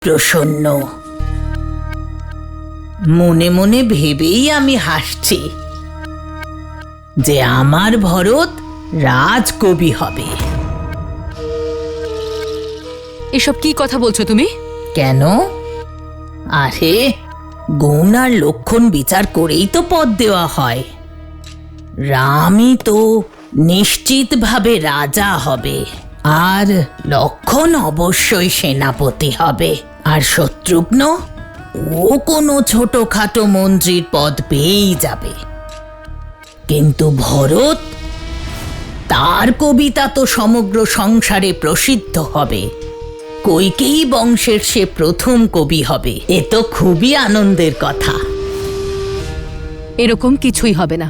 প্রসন্ন। মনে মনে ভেবেই আমি হাসছি যে আমার ভরত রাজকবি হবে। এসব কি কথা বলছো তুমি? কেন? আরে গুণ আর লক্ষণ বিচার করেই তো পদ দেওয়া হয়। রামই তো নিশ্চিতভাবে রাজা হবে, আর লক্ষণ অবশ্যই সেনাপতি হবে, আর শত্রুঘ্ন ও কোনো ছোটখাটো মন্ত্রীর পদ পেয়েই যাবে। কিন্তু ভরত, তার কবিতা তো সমগ্র সংসারে প্রসিদ্ধ হবে। কইকেয়ী বংশের সে প্রথম কবি হবে। এ তো খুবই আনন্দের কথা। এরকম কিছুই হবে না।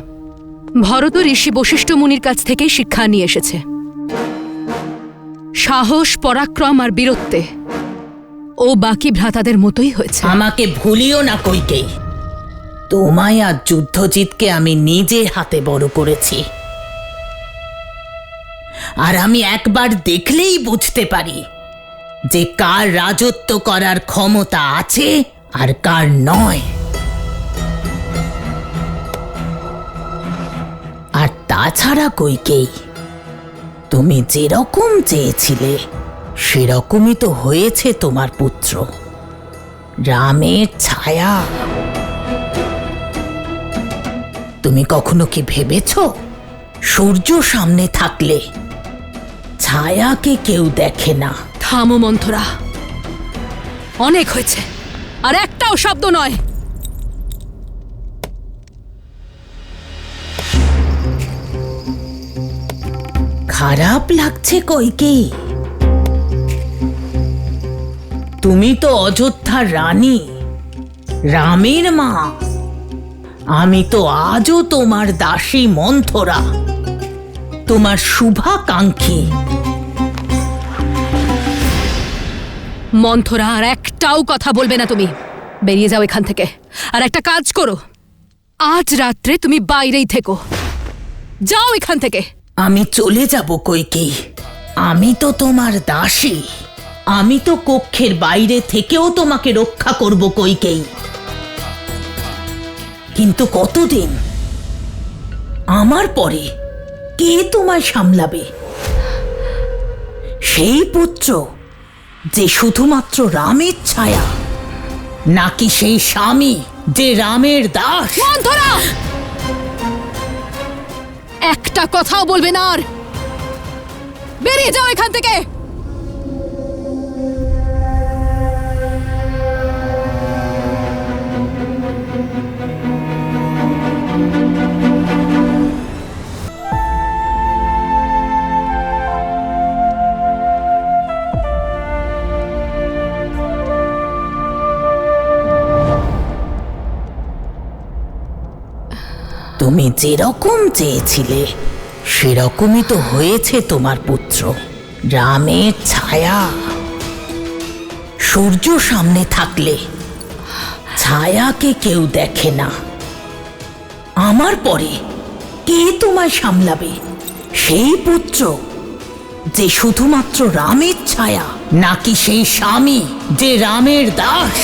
ভরত ঋষি বশিষ্ঠ মুনির কাছ থেকেই শিক্ষা নিয়ে এসেছে। সাহস, পরাক্রম আর বীরত্বে ও বাকি ভ্রাতাদের মতোই হয়েছে। আমাকে ভুলিও না কইকেয়ী। তোমায় আর যুদ্ধজিৎকে আমি নিজে হাতে বড় করেছি, আর আমি একবার দেখলেই বুঝতে পারি যে কার রাজত্ব করার ক্ষমতা আছে আর কার নয়। আর তাছাড়া কইকেয়ী, তুমি যেরকম চেয়েছিলে সেরকমই তো হয়েছে তোমার পুত্র, রামের ছায়া। তুমি কখনো কি ভেবেছ, সূর্য সামনে থাকলে ছায়াকে কেউ দেখে না? থামো মন্থরা, অনেক হয়েছে, আর একটাও শব্দ নয়। খারাপ লাগছে কইকেয়ী? তুমি তো অযোধ্যার রানী, রামের মা। আমি তো আজও তোমার দাসী মন্থরা, তোমার শুভাকাঙ্ক্ষী। মন্থরা, আর একটাও কথা বলবে না তুমি। বেরিয়ে যাও এখান থেকে, আর একটা কাজ করো, আজ রাত্রে তুমি বাইরেই থেকো। যাও এখান থেকে। আমি চলে যাব কইকেয়ী, আমি তো তোমার দাসী। আমি তো কক্ষের বাইরে থেকেও তোমাকে রক্ষা করব কইকেয়ী। কিন্তু কতদিন? আমার পরে কে তোমায় সামলাবে? সেই পুত্র যে শুধুমাত্র রামের ছায়া, নাকি সেই স্বামী যে রামের দাস? মন্থরা, একটা কথাও বলবে না আর। বেরিয়ে যাও এখান থেকে। তুমি যেরকম চেয়েছিলে সেরকমই তো হয়েছে তোমার পুত্র, রামের ছায়া। সূর্য সামনে থাকলে ছায়াকে কেউ দেখে না। আমার পরে কে তোমায় সামলাবে? সেই পুত্র যে শুধুমাত্র রামের ছায়া, নাকি সেই স্বামী যে রামের দাস?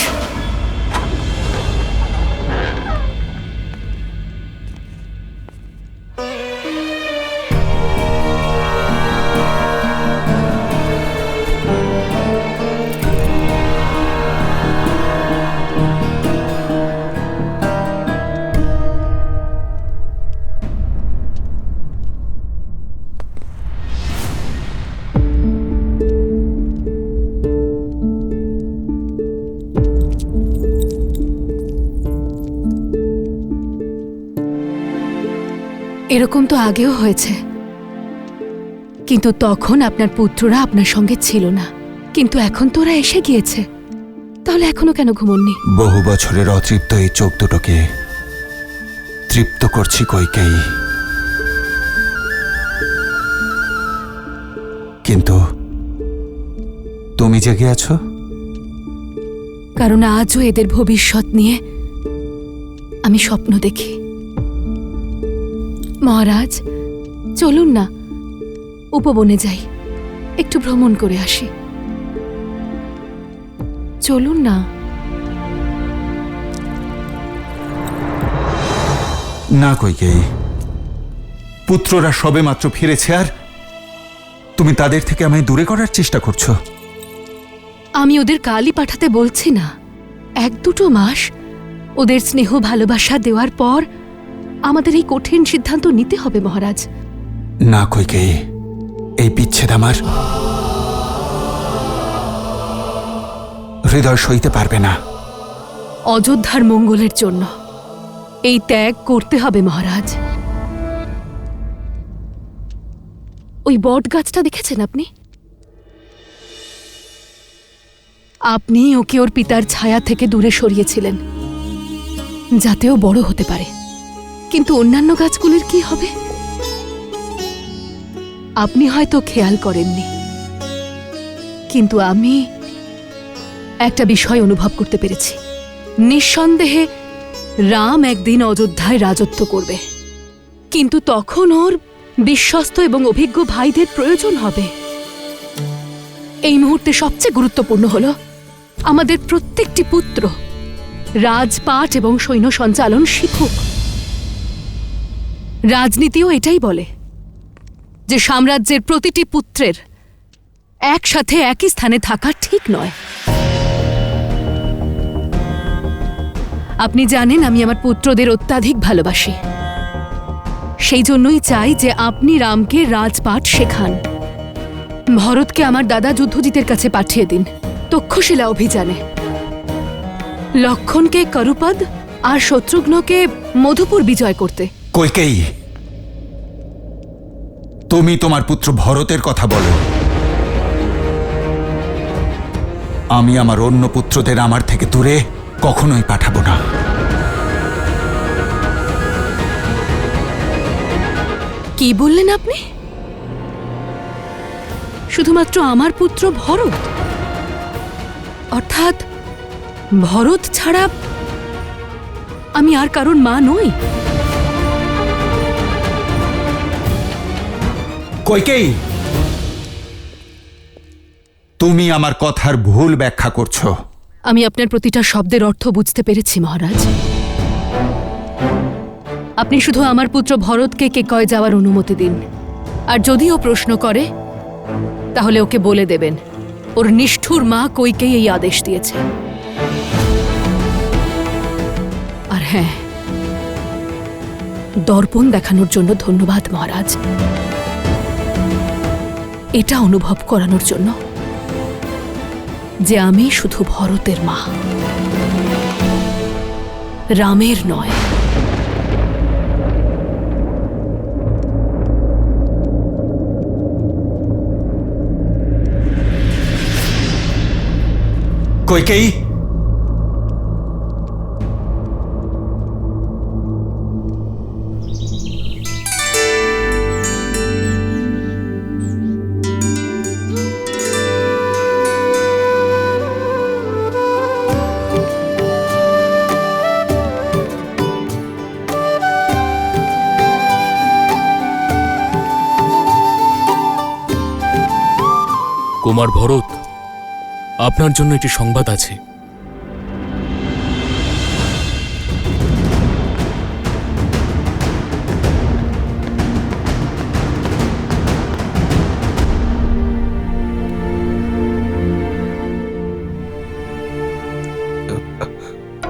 এরকম তো আগেও হয়েছে, কিন্তু তখন আপনার পুত্ররা আপনার সঙ্গে ছিল না। কিন্তু এখন তোরা এসে গিয়েছে, তাহলে এখনো কেন ঘুমোননি? বহু বছরের অতৃপ্ত এই চোখ দুটোকে তৃপ্ত করছি কইকেয়ী। কিন্তু তুমি জেগে আছো? কারণ আজও এদের ভবিষ্যৎ নিয়ে আমি স্বপ্ন দেখি। মহারাজ, চলুন না, উপবনে যাই, একটু ভ্রমণ করে আসি। চলুন না। না কইকেয়ী, পুত্ররা সবেমাত্র ফিরেছে আর তুমি তাদের থেকে আমায় দূরে করার চেষ্টা করছো। আমি ওদের কালই পাঠাতে বলছি না। 1-2 মাস ওদের স্নেহ ভালোবাসা দেওয়ার পর আমাদের এই কঠিন সিদ্ধান্ত নিতে হবে মহারাজ। না কইকেয়ী, এই বিচ্ছেদ আমার হৃদয় সইতে পারবে না। অযোধ্যার মঙ্গলের জন্য এই ত্যাগ করতে হবে মহারাজ। ওই বট গাছটা দেখেছেন আপনি? আপনি ওকে ওর পিতার ছায়া থেকে দূরে সরিয়েছিলেন যাতে ও বড় হতে পারে, কিন্তু অন্যান্য গাছগুলির কি হবে আপনি হয়তো খেয়াল করেননি, কিন্তু আমি একটা বিষয় অনুভব করতে পেরেছি। নিঃসন্দেহে রাম একদিন অযোধ্যায় রাজত্ব করবে, কিন্তু তখন ওর বিশ্বস্ত এবং অভিজ্ঞ ভাইদের প্রয়োজন হবে। এই মুহূর্তে সবচেয়ে গুরুত্বপূর্ণ হলো আমাদের প্রত্যেকটি পুত্র রাজপাট এবং সৈন্য সঞ্চালন শিখুক। রাজনীতিও এটাই বলে যে সাম্রাজ্যের প্রতিটি পুত্রের একসাথে একই স্থানে থাকা ঠিক নয়। আপনি জানেন আমি আমার পুত্রদের অত্যাধিক ভালোবাসি, সেই জন্যই চাই যে আপনি রামকে রাজপাট শেখান। ভরতকে আমার দাদা যুদ্ধজিতের কাছে পাঠিয়ে দিন তক্ষশিলা অভিযানে, লক্ষণকে করুপদ আর শত্রুঘ্নকে মধুপুর বিজয় করতে। কইকেয়ী, তুমি তোমার পুত্র ভরতের কথা বলো। আমি আমার অন্য পুত্রদের আমার থেকে দূরে কখনোই পাঠাবো না। কি বললেন আপনি? শুধুমাত্র আমার পুত্র ভরত? অর্থাৎ ভরত ছাড়া আমি আর কারোর মা নই? কইকেয়ী, তুমি আমার কথার ভুল ব্যাখ্যা করছো। আমি আপনার প্রতিটা শব্দের অর্থ বুঝতে পেরেছি মহারাজ। আপনি শুধু আমার পুত্র ভরতকে কেকয় যাওয়ার অনুমতি দিন, আর যদি ও প্রশ্ন করে তাহলে ওকে বলে দেবেন ওর নিষ্ঠুর মা কইকেই এই আদেশ দিয়েছে। আর হ্যাঁ, দর্পণ দেখানোর জন্য ধন্যবাদ মহারাজ। এটা অনুভব করানোর জন্য যে আমি শুধু ভরতের মা, রামের নয়। কইকেয়ী, কুমার ভরত, আপনার জন্য একটি সংবাদ আছে।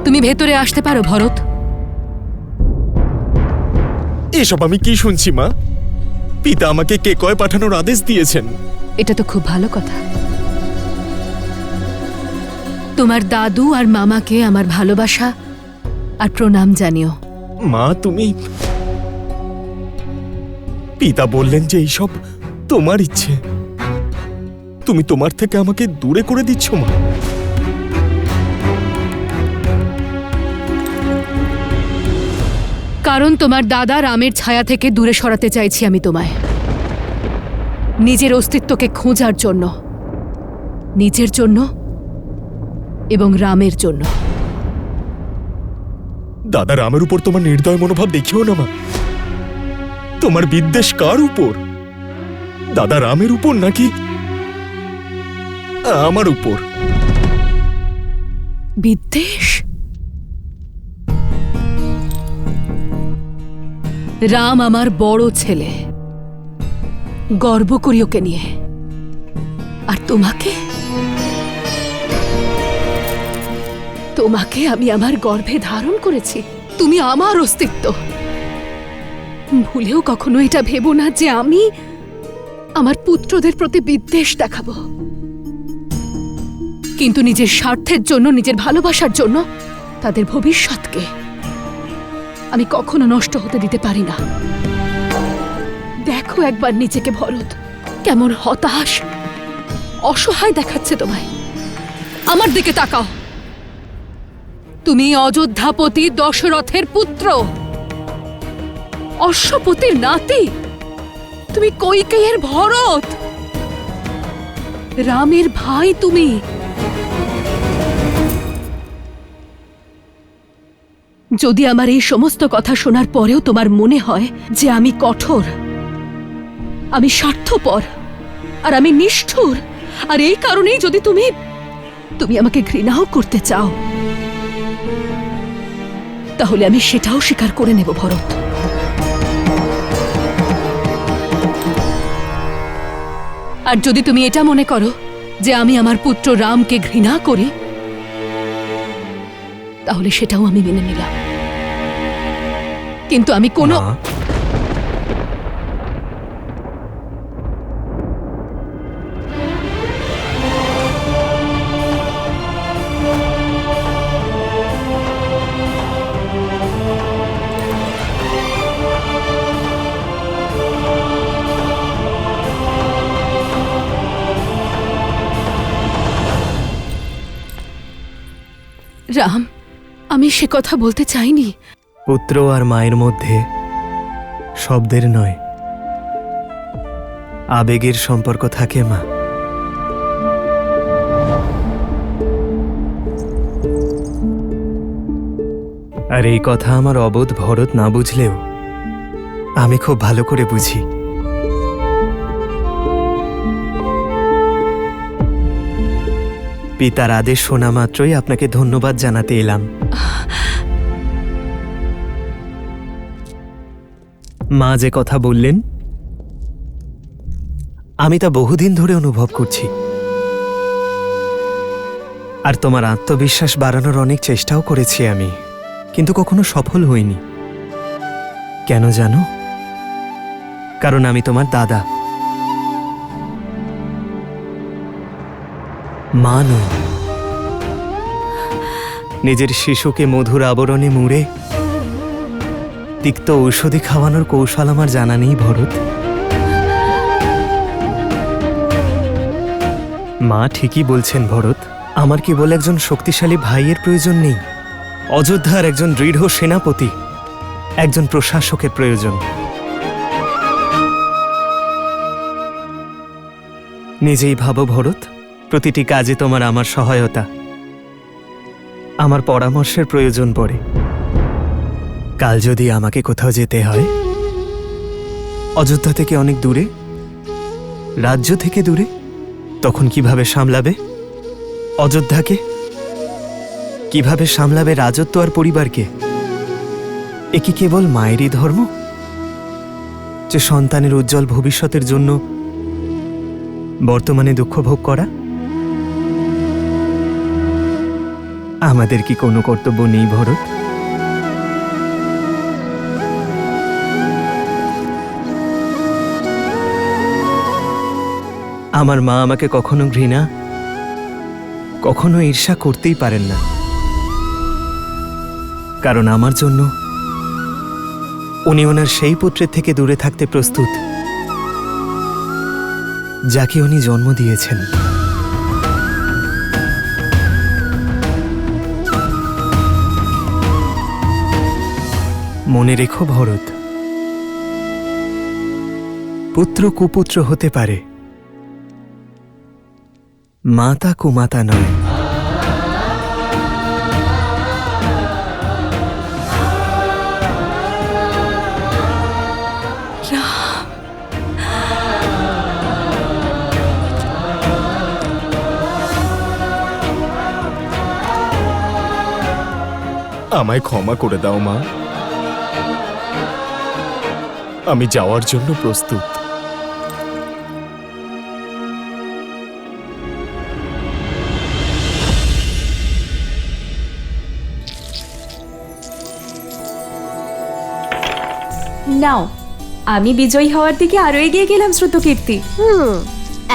তুমি ভেতরে আসতে পারো ভরত। এসব আমি কি শুনছি মা? পিতা আমাকে কেকয় পাঠানোর আদেশ দিয়েছেন। এটা তো খুব ভালো কথা। তোমার দাদু আর মামাকে আমার ভালোবাসা আর প্রণাম জানিও। মা তুমি, পিতা বললেন যে এইসব তোমার ইচ্ছে, তুমি তোমার থেকে আমাকে দূরে করে দিচ্ছ মা। কারণ তোমার দাদা রামের ছায়া থেকে দূরে সরাতে চাইছি আমি তোমায়, নিজের অস্তিত্বকে খোঁজার জন্য, নিজের জন্য এবং রামের জন্য। দাদা রামের উপর তোমার নির্দয় মনোভাব দেখিও না মা। তোমার বিদ্বেষ কার উপর? দাদা রামের উপর নাকি আমার উপর? বিদ্বেষ? রাম আমার বড় ছেলে, গর্ব করি ওকে নিয়ে। আর তোমাকে তোমাকে আমি আমার গর্ভে ধারণ করেছি, তুমি আমার অস্তিত্ব। ভুলেও কখনো এটা ভেবো না যে আমি আমার পুত্রদের প্রতি বিদ্বেষ দেখাবো। কিন্তু নিজের স্বার্থের জন্য, নিজের ভালোবাসার জন্য তাদের ভবিষ্যৎকে আমি কখনো নষ্ট হতে দিতে পারি না। দেখো একবার নিজেকে ভরত, কেমন হতাশ, অসহায় দেখাচ্ছে তোমায়। আমার দিকে তাকাও, তুমি অযোধ্যাপতি দশরথের পুত্র, অশ্বপতির নাতি, তুমি কৈকেয়ীর ভরত, রামের ভাই তুমি। যদি আমার এই সমস্ত কথা শোনার পরেও তোমার মনে হয় যে আমি কঠোর, আমি স্বার্থপর, আর আমি নিষ্ঠুর, আর এই কারণেই যদি তুমি আমাকে ঘৃণাও করতে চাও, তাহলে আমি সেটাও স্বীকার করে নেব ভরত। আর যদি তুমি এটা মনে করো যে আমি আমার পুত্র রামকে ঘৃণা করি, তাহলে সেটাও আমি মেনে নিলাম। কিন্তু আমি কোনো মা, রাম, আমি সে কথা বলতে চাইনি। পুত্র আর মায়ের মধ্যে শব্দের নয়, আবেগের সম্পর্ক থাকে মা। আর এই কথা আমার অবোধ ভরত না বুঝলেও আমি খুব ভালো করে বুঝি। পিতার আদেশ শোনা মাত্রই আপনাকে ধন্যবাদ জানাতে এলাম। মা যে কথা বললেন, আমি তা বহুদিন ধরে অনুভব করছি। আর তোমার আত্মবিশ্বাস বাড়ানোর অনেক চেষ্টাও করেছি আমি, কিন্তু কখনো সফল হইনি। কেন জানো? কারণ আমি তোমার দাদা, মা নই। নিজের শিশুকে মধুর আবরণে মুড়ে তিক্ত ঔষধি খাওয়ানোর কৌশল আমার জানা নেই ভরত। মা ঠিকই বলছেন ভরত, আমার কেবল একজন শক্তিশালী ভাইয়ের প্রয়োজন নেই, অযোধ্যার একজন দৃঢ় সেনাপতি, একজন প্রশাসকের প্রয়োজন। নিজেই ভাবো ভরত, প্রতিটি কাজে তোমার আমার সহায়তা, আমার পরামর্শের প্রয়োজন পড়ে। কাল যদি আমাকে কোথাও যেতে হয়, অযোধ্যা থেকে অনেক দূরে, রাজ্য থেকে দূরে, তখন কিভাবে সামলাবে অযোধ্যাকে? কিভাবে সামলাবে রাজত্ব আর পরিবারকে? এ কি কেবল মায়েরই ধর্ম যে সন্তানের উজ্জ্বল ভবিষ্যতের জন্য বর্তমানে দুঃখ ভোগ করা? আমাদের কি কোনো কর্তব্য নেই ভরত? আমার মা আমাকে কখনো ঘৃণা, কখনো ঈর্ষা করতেই পারেন না, কারণ আমার জন্য উনি ওনার সেই পুত্রের থেকে দূরে থাকতে প্রস্তুত যাকে উনি জন্ম দিয়েছেন। মনে রেখো ভরত, পুত্র কুপুত্র হতে পারে, মাতা কুমাতা নয়। আমায় ক্ষমা করে দাও মা, আমি যাওয়ার জন্য প্রস্তুত। নাও, আমি বিজয়ী হওয়ার দিকে আরো এগিয়ে গেলাম শ্রুতকীর্তি।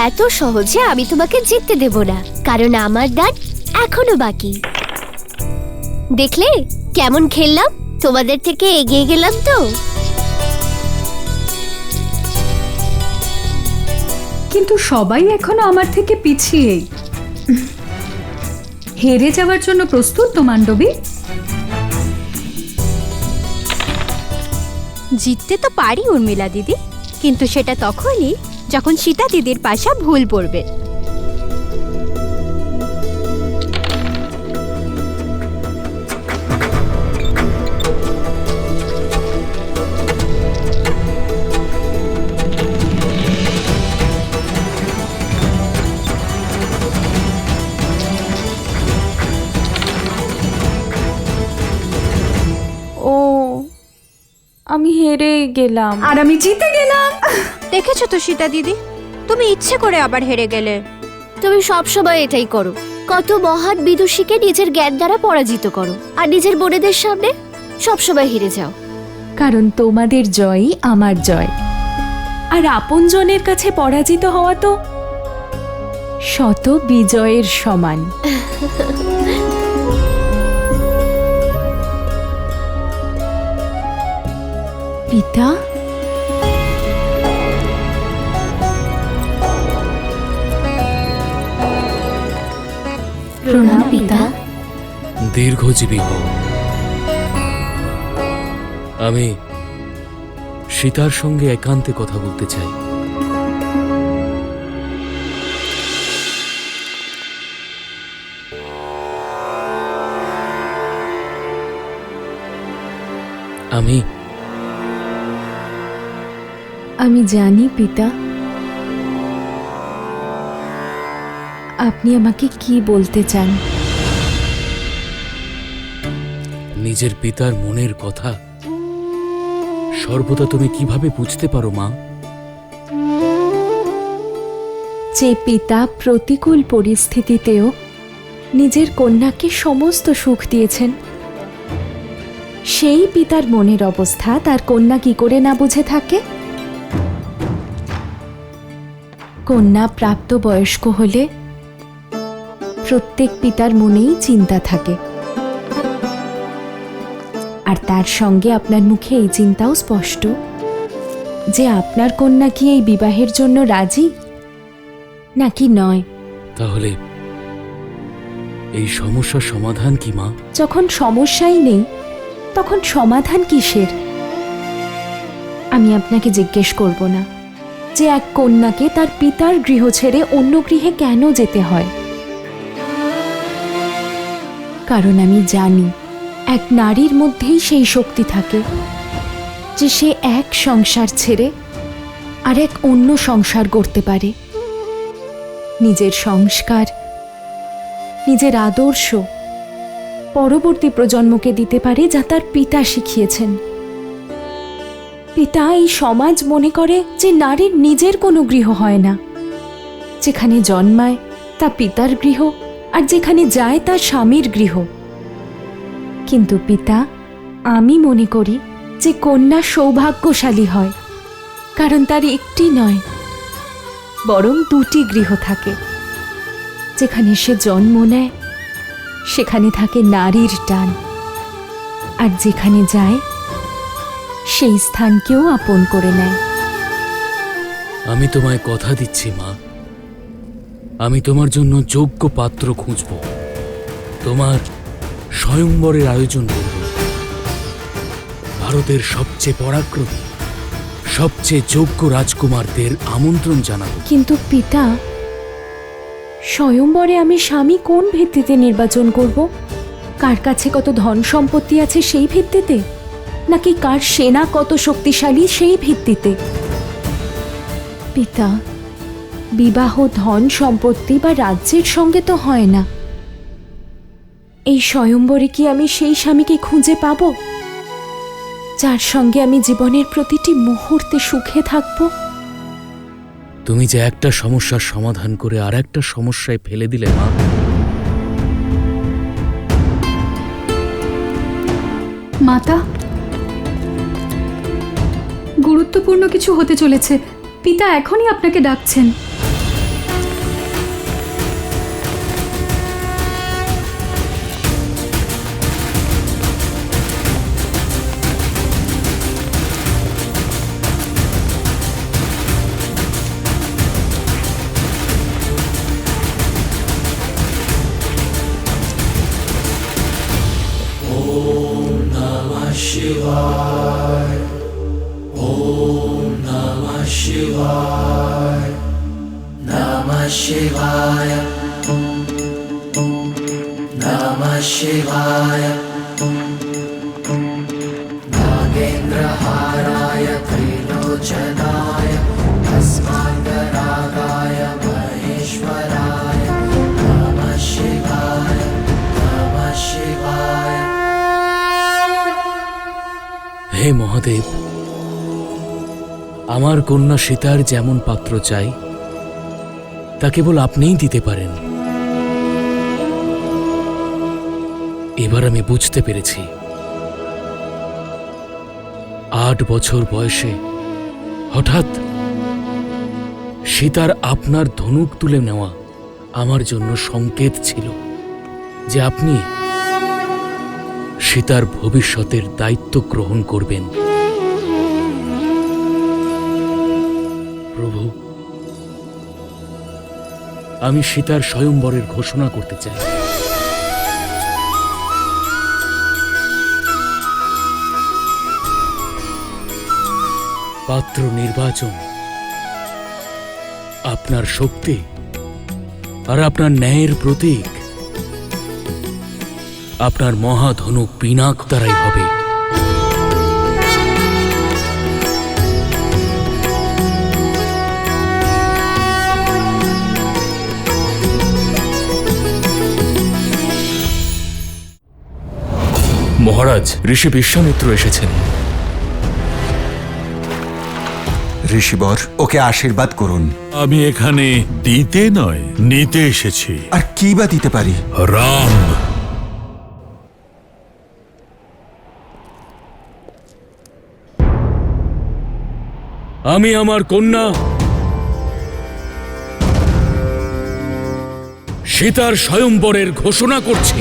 এত সহজে আমি তোমাকে জিততে দেব না, কারণ আমার দান এখনো বাকি। দেখলে কেমন খেললাম, তোমাদের থেকে এগিয়ে গেলাম তো। কিন্তু সবাই এখনো আমার থেকে পিছিয়েই। হেরে যাওয়ার জন্য প্রস্তুত তো মান্ডবী? জিততে তো পারি উর্মিলা দিদি, কিন্তু সেটা তখনই যখন সীতা দিদির পাশা ভুল পড়বে। ও, আমি হেরে গেলাম আর আমি জিতে গেলাম। দেখেছো তো সীতা দিদি, তুমি ইচ্ছে করে আবার হেরে গেলে। তুমি সবসময় এটাই করো, কত মহান বিদুষীকে নিজের জ্ঞান দ্বারা পরাজিত করো, আর নিজের বোনেদের সামনে সবসময় হেরে যাও। কারণ তোমাদের জয়ই আমার জয়, আর আপনজনের কাছে পরাজিত হওয়া তো শত বিজয়ের সমান। পিতা, প্রণাম পিতা। দীর্ঘজীবী হও। আমি সীতার সঙ্গে একান্তে কথা বলতে চাই। আমি জানি পিতা, আপনি আমাকে কি বলতে চান। নিজের পিতার মনের কথা সর্বদা তুমি কিভাবে বুঝতে পারো মা? যে পিতা প্রতিকূল পরিস্থিতিতেও নিজের কন্যাকে সমস্ত সুখ দিয়েছেন, সেই পিতার মনের অবস্থা তার কন্যা কি করে না বুঝে থাকে? কন্যা প্রাপ্তবয়স্ক হলে প্রত্যেক পিতার মনেই চিন্তা থাকে, আর তার সঙ্গে আপনার মুখে এই চিন্তাও স্পষ্ট যে আপনার কন্যা কি এই বিবাহের জন্য রাজি নাকি নয়। তাহলে এই সমস্যার সমাধান কি মা? যখন সমস্যাই নেই তখন সমাধান কিসের? আমি আপনাকে জিজ্ঞেস করব না যে এক কন্যাকে তার পিতার গৃহ ছেড়ে অন্য গৃহে কেন যেতে হয়, কারণ আমি জানি এক নারীর মধ্যেই সেই শক্তি থাকে যে সে এক সংসার ছেড়ে আর এক অন্য সংসার গড়তে পারে। নিজের সংস্কার, নিজের আদর্শ পরবর্তী প্রজন্মকে দিতে পারে, যা তার পিতা শিখিয়েছেন। পিতা এই সমাজ মনে করে যে নারীর নিজের কোনো গৃহ হয় না, যেখানে জন্মায় তা পিতার গৃহ, আর যেখানে যায় তা স্বামীর গৃহ। কিন্তু পিতা, আমি মনে করি যে কন্যা সৌভাগ্যশালী হয়, কারণ তার একটি নয় বরং দুটি গৃহ থাকে। যেখানে সে জন্ম নেয় সেখানে থাকে নারীর টান, আর যেখানে যায় সেই স্থানকেও আপন করে নেয়। আমি তোমায় কথা দিচ্ছি মা, আমি তোমার জন্য যোগ্য পাত্র খুঁজব, তোমার স্বয়ংবরের আয়োজন করব। ভারতের সবচেয়ে পরাক্রমী, সবচেয়ে যোগ্য রাজকুমারদের আমন্ত্রণ জানাবো। কিন্তু পিতা, স্বয়ংবরে আমি স্বামী কোন ভিত্তিতে নির্বাচন করব? কার কাছে কত ধন সম্পত্তি আছে সেই ভিত্তিতে, নাকি কার সেনা কত শক্তিশালী সেই ভিত্তিতে? পিতা, বিবাহ ধন সম্পত্তি বা রাজ্যের সঙ্গে তো হয় না, এই স্বয়ম্বরে কি আমি সেই স্বামীকে খুঁজে পাবো যার সঙ্গে আমি জীবনের প্রতিটি মুহূর্তে সুখে থাকবো? তুমি যে একটা সমস্যার সমাধান করে আর একটা সমস্যায় ফেলে দিলে মা। মাতা, গুরুত্বপূর্ণ কিছু হতে চলেছে। পিতা এখনই আপনাকে ডাকছেন। হে মহাদেব, আমার কন্যা সীতার যেমন পাত্র চাই তা কেবল আপনিই দিতে পারেন। এবার আমি বুঝতে পেরেছি 8 বছর বয়সে হঠাৎ সীতার আপনার ধনুক তুলে নেওয়া আমার জন্য সংকেত ছিল যে আপনি সীতার ভবিষ্যতের দায়িত্ব গ্রহণ করবেন। প্রভু, আমি সীতার স্বয়ম্বরের ঘোষণা করতে চাই। পাত্র নির্বাচন আপনার শক্তি আর আপনার ন্যায়ের প্রতীক। আপনার মহাধনুক পিনাক দ্বারাই হবে। মহারাজ, ঋষি বিশ্বামিত্র এসেছেন। ঋষিবর, ওকে আশীর্বাদ করুন। আমি এখানে দিতে নয়, নিতে এসেছি। আর কি বা দিতে পারি? রাম। আমি আমার কন্যা সীতার স্বয়ম্বরের ঘোষণা করছি।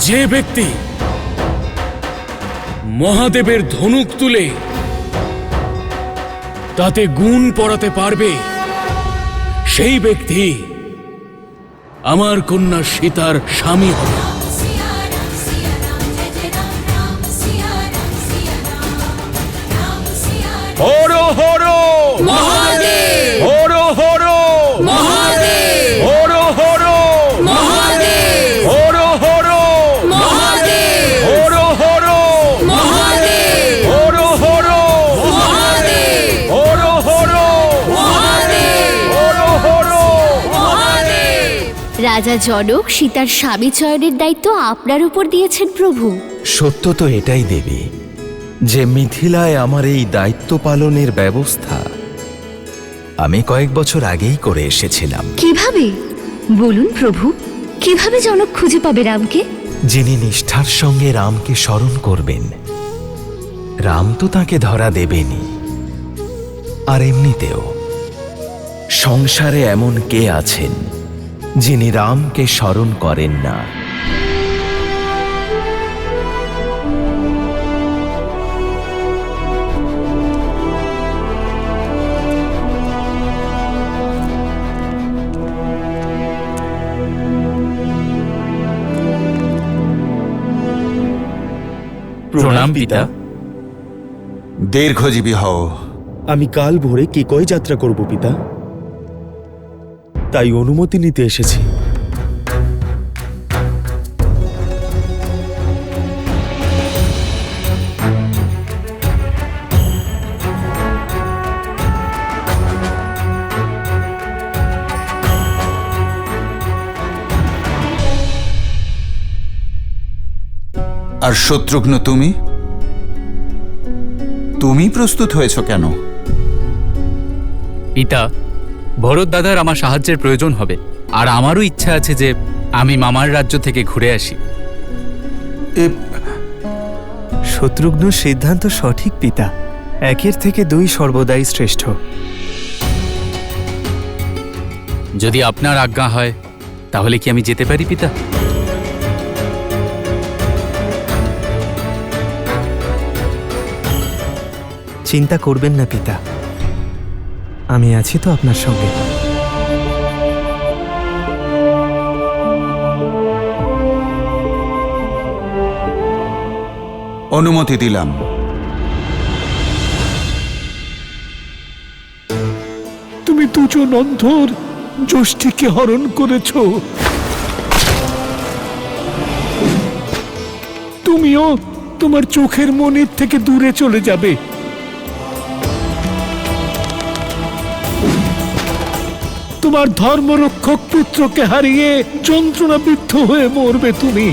যে ব্যক্তি মহাদেবের ধনুক তুলে তাতে গুণ পড়াতে পারবে সেই ব্যক্তি আমার কন্যা সীতার স্বামী হবে। হর হর মহাদেব! হর হর মহাদেব! হর হর মহাদেব! হর হর মহাদেব! হর হর মহাদেব! হর হর মহাদেব! হর হর হর হর। রাজা জনক সীতার স্বামী চয়নের দায়িত্ব আপনার উপর দিয়েছেন প্রভু। সত্য তো এটাই দেবী যে মিথিলায় আমার এই দায়িত্ব পালনের ব্যবস্থা আমি কয়েক বছর আগেই করে এসেছিলাম। কিভাবে বলুন প্রভু, কিভাবে জনক খুঁজে পাবে রামকে? যিনি নিষ্ঠার সঙ্গে রামকে স্মরণ করবেন, রাম তো তাকে ধরা দেবেনি। আর এমনিতেও সংসারে এমন কে আছেন যিনি রামকে স্মরণ করেন না? প্রণাম পিতা। দীর্ঘজীবী হও। আমি কাল ভোরে কেকয় যাত্রা করব পিতা, তাই অনুমতি নিতে এসেছি। আর শত্রুঘ্ন, তুমি তুমি প্রস্তুত হয়েছ কেন? পিতা, ভরত দাদার আমার সাহায্যের প্রয়োজন হবে, আর আমারও ইচ্ছা আছে যে আমি মামার রাজ্য থেকে ঘুরে আসি। শত্রুঘ্নর সিদ্ধান্ত সঠিক পিতা। 1-এর থেকে 2 সর্বদাই শ্রেষ্ঠ। যদি আপনার আজ্ঞা হয় তাহলে কি আমি যেতে পারি পিতা? চিন্তা করবেন না পিতা, আমি আছি তো আপনার সঙ্গে। অনুমতি দিলাম। তুমি দুজন অন্ধর যষ্টিকে হরণ করেছ। তুমিও তোমার চোখের মনির থেকে দূরে চলে যাবে। তোমার ধর্মরক্ষক পুত্রকে হারিয়ে যন্ত্রণাবিদ্ধ হয়ে মরবে তুমি।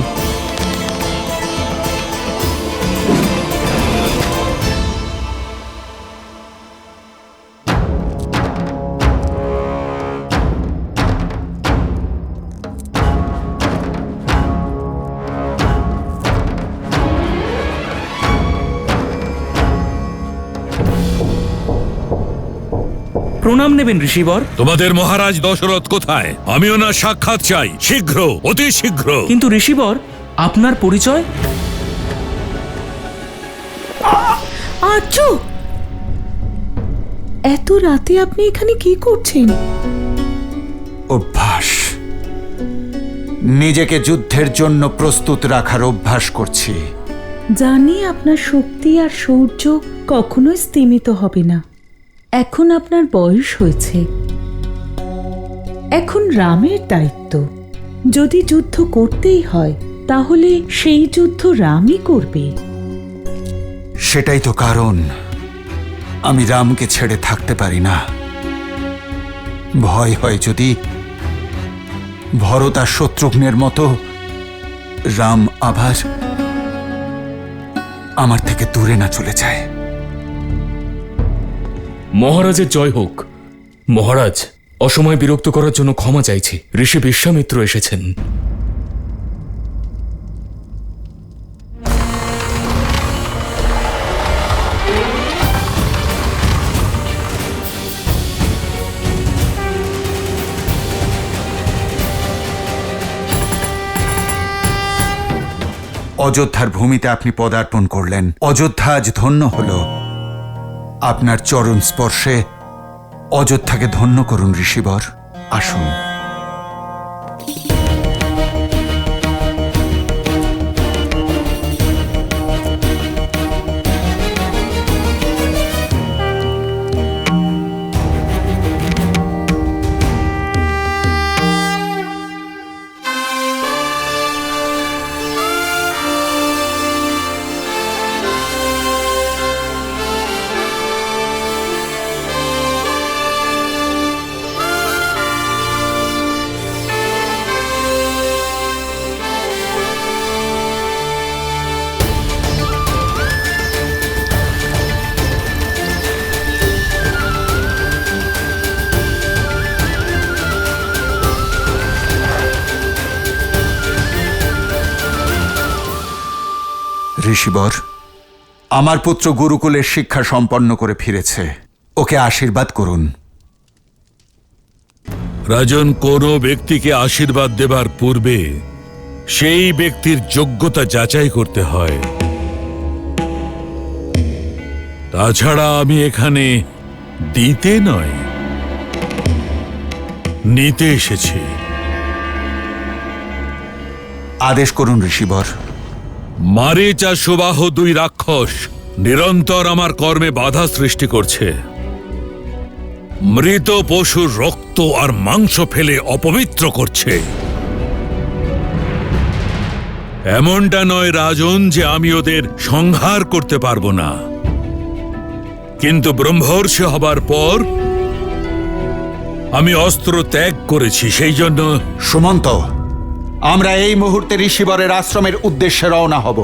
প্রণাম নেবেন ঋষিবর। তোমাদের মহারাজ দশরথ কোথায়? আমিও না সাক্ষাৎ চাই, শীঘ্র, অতি শীঘ্র। কিন্তু ঋষিবর, আপনার পরিচয়? আর্য, এত রাতে আপনি এখানে কি করছেন? অভ্যাস, নিজেকে যুদ্ধের জন্য প্রস্তুত রাখার অভ্যাস করছি। জানি আপনার শক্তি আর শৌর্য কখনোই স্তিমিত হবে না। এখন আপনার বয়স হয়েছে, এখন রামের দায়িত্ব। যদি যুদ্ধ করতেই হয় তাহলে সেই যুদ্ধ রামই করবে। সেটাই তো কারণ আমি রামকে ছেড়ে থাকতে পারি না। ভয় হয় যদি ভরত আর শত্রুঘ্নের মতো রাম আবার আমার থেকে দূরে না চলে যায়। মহারাজের জয় হোক। মহারাজ, অসময়ে বিরক্ত করার জন্য ক্ষমা চাইছি। ঋষি বিশ্বামিত্র এসেছেন। অযোধ্যার ভূমিতে আপনি পদার্পণ করলেন। অযোধ্যা আজ ধন্য হল। আপনার চরণ স্পর্শে অযোধ্যাকে ধন্য করুন ঋষিবর। আসুন। ঋষিবর, আমার পুত্র গুরুকুলের শিক্ষা সম্পন্ন করে ফিরেছে। ওকে আশীর্বাদ করুন। রাজন, কোনো ব্যক্তিকে আশীর্বাদ দেবার পূর্বে সেই ব্যক্তির যোগ্যতা যাচাই করতে হয়। তাছাড়া আমি এখানে দিতে নয়, নিতে এসেছি। আদেশ করুন ঋষিবর। মারীচ আর সুবাহ 2 রাক্ষস নিরন্তর আমার কর্মে বাধা সৃষ্টি করছে। মৃত পশুর রক্ত আর মাংস ফেলে অপবিত্র করছে। এমনটা নয় রাজন যে আমি ওদের সংহার করতে পারবো না, কিন্তু ব্রহ্মর্ষি হবার পর আমি অস্ত্র ত্যাগ করেছি। সেই জন্য সুমন্ত, আমরা এই মুহূর্তে ঋষিবরের আশ্রমের উদ্দেশ্যে রওনা হব।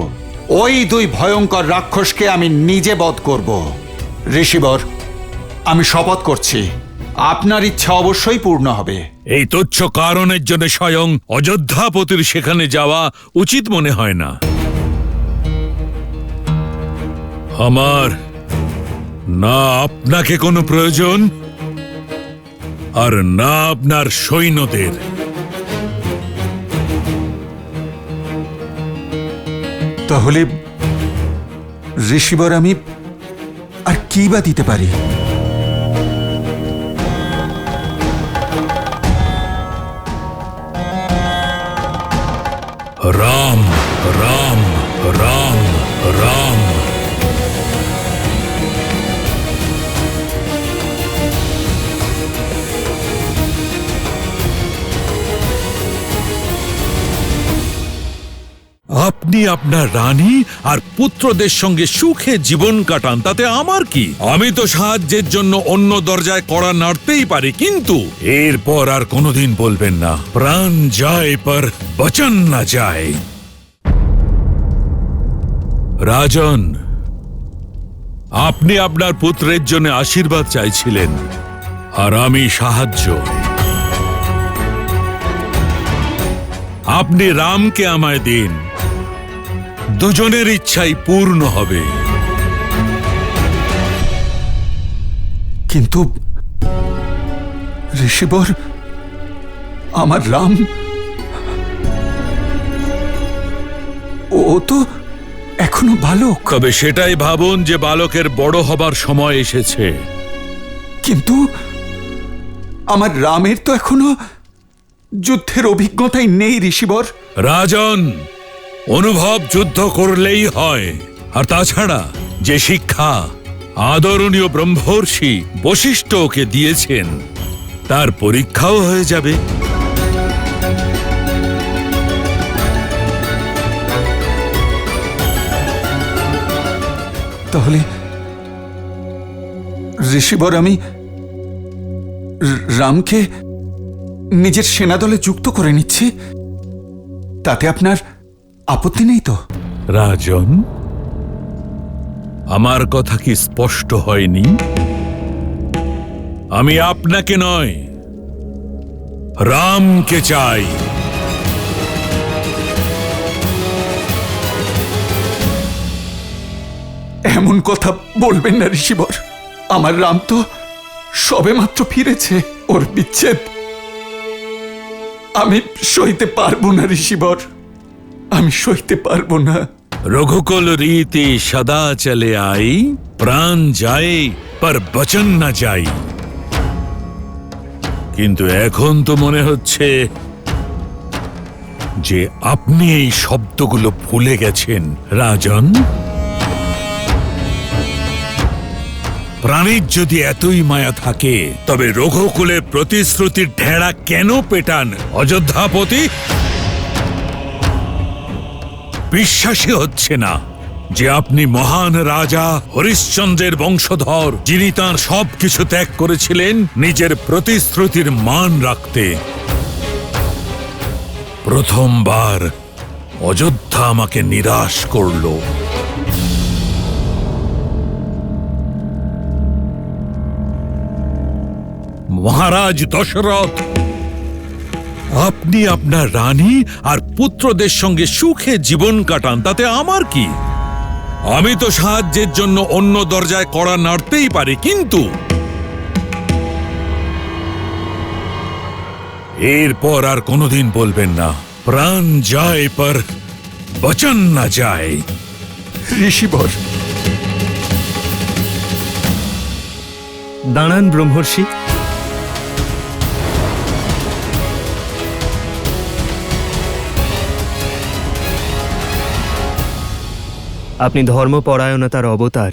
ওই দুই ভয়ঙ্কর রাক্ষসকে আমি নিজে বধ করব। ঋষিবর, আমি শপথ করছি আপনার ইচ্ছা অবশ্যই পূর্ণ হবে। এই তুচ্ছ কারণের জন্য স্বয়ং অযোধ্যাপতির সেখানে যাওয়া উচিত মনে হয় না। আমার না আপনাকে কোনো প্রয়োজন, আর না আপনার সৈন্যদের। তাহলে ঋষিবর, আমি আর কি বা দিতে পারি? রাম রাম রাম রাম। আপনি আপনার রানী আর পুত্রদের সঙ্গে সুখে জীবন কাটান, তাতে আমার কি? আমি তো সাহায্যের জন্য অন্য দরজায় কড়া নাড়তেই পারি, কিন্তু এরপর আর কোনোদিন বলবেন না প্রাণ যায় পর বচন না যায়। রাজন, আপনি আপনার পুত্রের জন্য আশীর্বাদ চাইছিলেন, আর আমি সাহায্য। আপনি রামকে আমায় দিন, দুজনের ইচ্ছাই পূর্ণ হবে। কিন্তু ঋষিবর, আমার রাম, ও তো এখনো বালক। তবে সেটাই ভাবুন যে বালকের বড় হবার সময় এসেছে। কিন্তু আমার রামের তো এখনো যুদ্ধের অভিজ্ঞতাই নেই ঋষিবর। রাজন, অনুভব যুদ্ধ করলেই হয়। আর তাছাড়া যে শিক্ষা আদরণীয় ব্রহ্মর্ষি বশিষ্ঠ ওকে দিয়েছেন, তার পরীক্ষাও হয়ে যাবে। তাহলে ঋষিবর, আমি রামকে নিজের সেনাদলে যুক্ত করে নিচ্ছি, তাতে আপনার আপত্তি নেই তো? রাজন, আমার কথা কি স্পষ্ট হয়নি? আমি আপনাকে নয়, রামকে চাই। এমন কথা বলবেন না ঋষিবর। আমার রাম তো সবেমাত্র ফিরেছে, ওর বিচ্ছেদ আমি সইতে পারবো না ঋষিবর, আমি সইতে পারবো না। রঘুকুল রীতি সদা চলে আই, প্রাণ যায় পর বচন না যাই। কিন্তু এখন তো মনে হচ্ছে যে আপনি এই শব্দগুলো ভুলে গেছেন। রাজন, প্রাণীর যদি এতই মায়া থাকে, তবে রঘুকুলের প্রতিশ্রুতির ঢেড়া কেন পেটান অযোধ্যাপতি? বিশ্বাসই হচ্ছে না যে আপনি মহান রাজা হরিশ্চন্দ্রের বংশধর, যিনি তাঁর সবকিছু ত্যাগ করেছিলেন নিজের প্রতিশ্রুতির মান রাখতে। প্রথমবার অযোধ্যা আমাকে নিরাশ করল। মহারাজ দশরথ, আপনি আপনার রানী আর পুত্রদের সঙ্গে সুখে জীবন কাটান, তাতে আমার কি? আমি তো সাহায্যের জন্য অন্য দরজায় কড়া নাড়তেই পারি, কিন্তু এরপর আর কোনোদিন বলবেন না প্রাণ যায় পর বচন না যায়। ঋষিবর, দাঁড়ান ব্রহ্মর্ষি। আপনি ধর্মপরায়ণতার অবতার,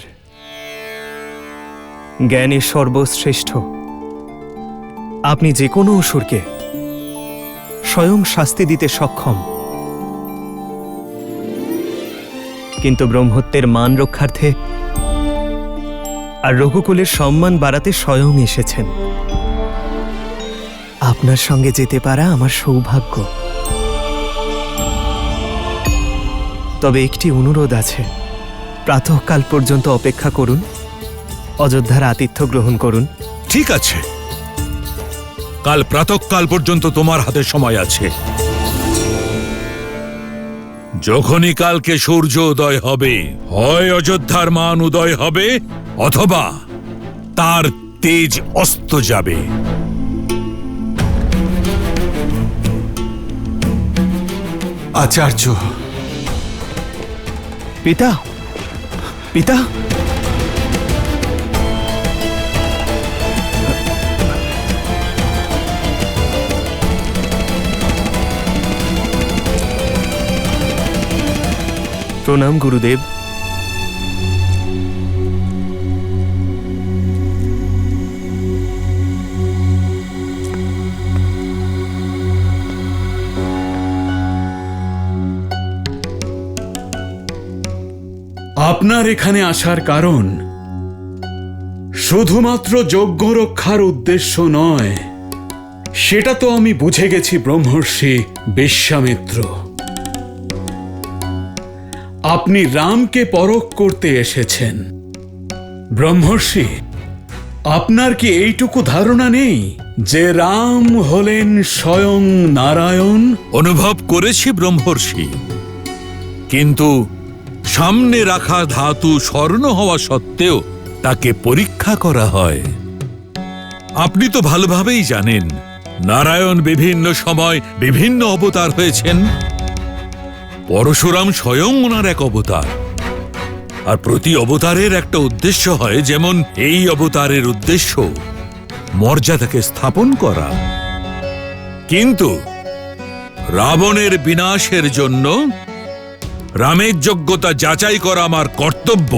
জ্ঞানের সর্বশ্রেষ্ঠ। আপনি যে কোনো অসুরকে স্বয়ং শাস্তি দিতে সক্ষম, কিন্তু ব্রহ্মত্বের মান রক্ষার্থে আর রঘুকুলের সম্মান বাড়াতে স্বয়ং এসেছেন। আপনার সঙ্গে যেতে পারা আমার সৌভাগ্য। তবে একটি অনুরোধ আছে, প্রাতঃকাল পর্যন্ত অপেক্ষা করুন, অযোধ্যার আতিথ্য গ্রহণ করুন। ঠিক আছে, কাল প্রাতঃকাল পর্যন্ত তোমার হাতে সময় আছে। যখনই কালকে সূর্য উদয় হবে, হয় অযোধ্যার মান উদয় হবে অথবা তার তেজ অস্ত যাবে। আচার্য, পিতা, পিতা, প্রণাম গুরুদেব। আপনার এখানে আসার কারণ শুধুমাত্র যজ্ঞ রক্ষার উদ্দেশ্য নয়, সেটা তো আমি বুঝে গেছি ব্রহ্মর্ষি বিশ্বামিত্র। আপনি রামকে পরখ করতে এসেছেন। ব্রহ্মর্ষি, আপনার কি এইটুকু ধারণা নেই যে রাম হলেন স্বয়ং নারায়ণ? অনুভব করেছি ব্রহ্মর্ষি, কিন্তু সামনে রাখা ধাতু স্বর্ণ হওয়া সত্ত্বেও তাকে পরীক্ষা করা হয়। আপনি তো ভালোভাবেই জানেন নারায়ণ বিভিন্ন সময় বিভিন্ন অবতার হয়েছেন। পরশুরাম স্বয়ং ওনার এক অবতার, আর প্রতি অবতারের একটা উদ্দেশ্য হয়, যেমন এই অবতারের উদ্দেশ্য মর্যাদাকে স্থাপন করা। কিন্তু রাবণের বিনাশের জন্য রামের যোগ্যতা যাচাই করা আমার কর্তব্য।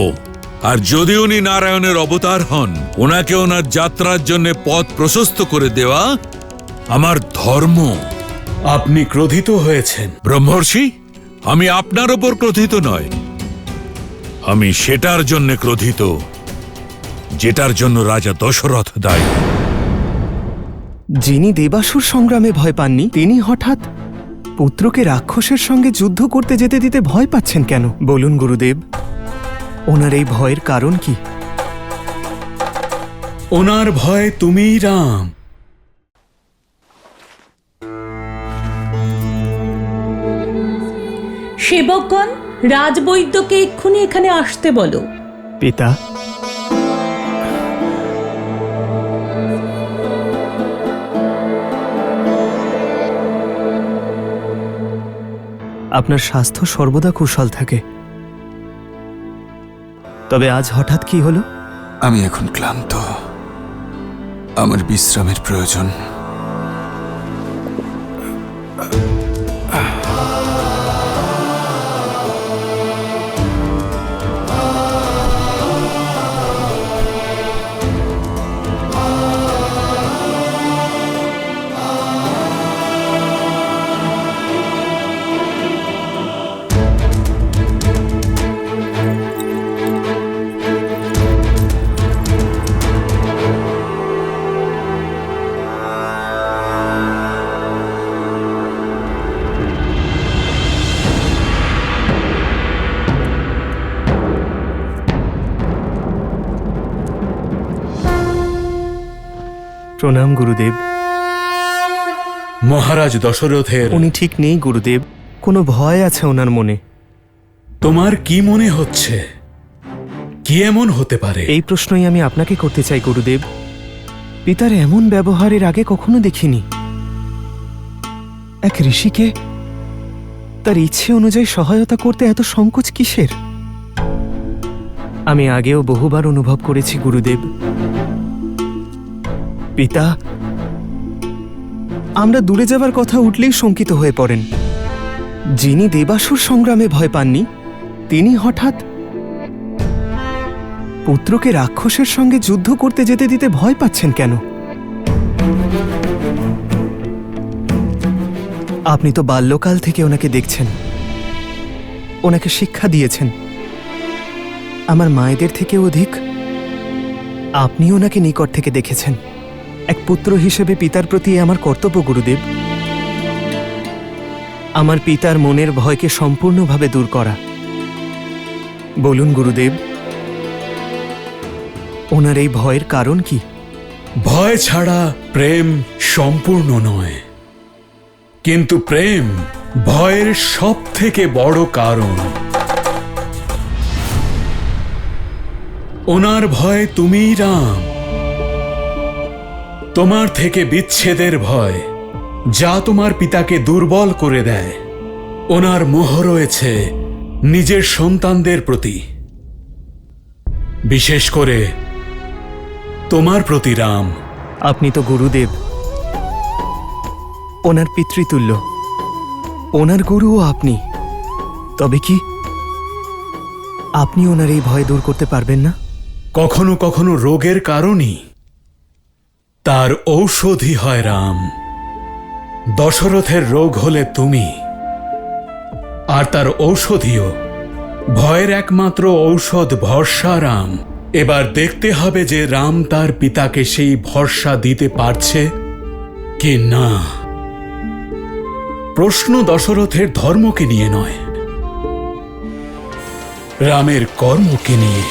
আর যদি উনি নারায়ণের অবতার হন, ওনাকে ওনার যাত্রার জন্য পথ প্রশস্ত করে দেওয়া আমার ধর্ম। আপনি ক্রোধিত হয়েছেন? ব্রহ্মর্ষি, আমি আপনার ওপর ক্রোধিত নয়, আমি সেটার জন্য ক্রোধিত যেটার জন্য রাজা দশরথ দায়ী। যিনি দেবাসুর সংগ্রামে ভয় পাননি, তিনি হঠাৎ পুত্রকে রাক্ষসের সঙ্গে যুদ্ধ করতে যেতে দিতে ভয় পাচ্ছেন কেন? বলুন গুরুদেব, ওনার এই ভয়ের কারণ কি? ওনার ভয় তুমিই রাম। সেবকগণ, রাজবৈদ্যকে এক্ষুনি এখানে আসতে বলো। পিতা, আপনার স্বাস্থ্য সর্বদা কুশল থাকে, তবে আজ হঠাৎ কি হলো? আমি এখন ক্লান্ত, আমার বিশ্রামের প্রয়োজন। প্রণাম গুরুদেব। মহারাজ দশরথের উনি ঠিক নেই গুরুদেব, কোনো ভয় আছে ওনার মনে। তোমার কি মনে হচ্ছে? কি এমন হতে পারে? এই প্রশ্নই আমি আপনাকে করতে চাই গুরুদেব। পিতার এমন ব্যবহারের আগে কখনো দেখিনি। এক ঋষিকে তার ইচ্ছে অনুযায়ী সহায়তা করতে এত সংকোচ কিসের? আমি আগেও বহুবার অনুভব করেছি গুরুদেব। পিতা, আমরা দূরে যাবার কথা উঠলেই শঙ্কিত হয়ে পড়েন। যিনি দেবাসুর সংগ্রামে ভয় পাননি, তিনি হঠাৎ পুত্রকে রাক্ষসের সঙ্গে যুদ্ধ করতে যেতে দিতে ভয় পাচ্ছেন কেন? আপনি তো বাল্যকাল থেকে ওনাকে দেখছেন, ওনাকে শিক্ষা দিয়েছেন। আমার মায়েদের থেকে অধিক আপনি ওনাকে নিকট থেকে দেখেছেন। এক পুত্র হিসেবে পিতার প্রতি আমার কর্তব্য গুরুদেব। আমার পিতার মনের ভয়কে সম্পূর্ণভাবে দূর করা। বলুন গুরুদেব, ওনার এই ভয়ের কারণ কি? ভয় ছাড়া প্রেম সম্পূর্ণ নয়, কিন্তু প্রেম ভয়ের সব থেকে বড় কারণ। ওনার ভয় তুমিই রাম। তোমার থেকে বিচ্ছেদের ভয়, যা তোমার পিতাকে দুর্বল করে দেয়। ওনার মোহ রয়েছে নিজের সন্তানদের প্রতি, বিশেষ করে তোমার প্রতি রাম। আপনি তো গুরুদেব, ওনার পিতৃতুল্য, ওনার গুরুও আপনি। তবে কি আপনি ওনার এই ভয় দূর করতে পারবেন না? কখনো কখনো রোগের কারণই তার ঔষধই হয় রাম। দশরথের রোগ হলে তুমি, আর তার ঔষধিও। ভয়ের একমাত্র ঔষধ ভরসা রাম। এবার দেখতে হবে যে রাম তার পিতাকে সেই ভরসা দিতে পারছে কি না। প্রশ্ন দশরথের ধর্মকে নিয়ে নয়, রামের কর্মকে নিয়ে।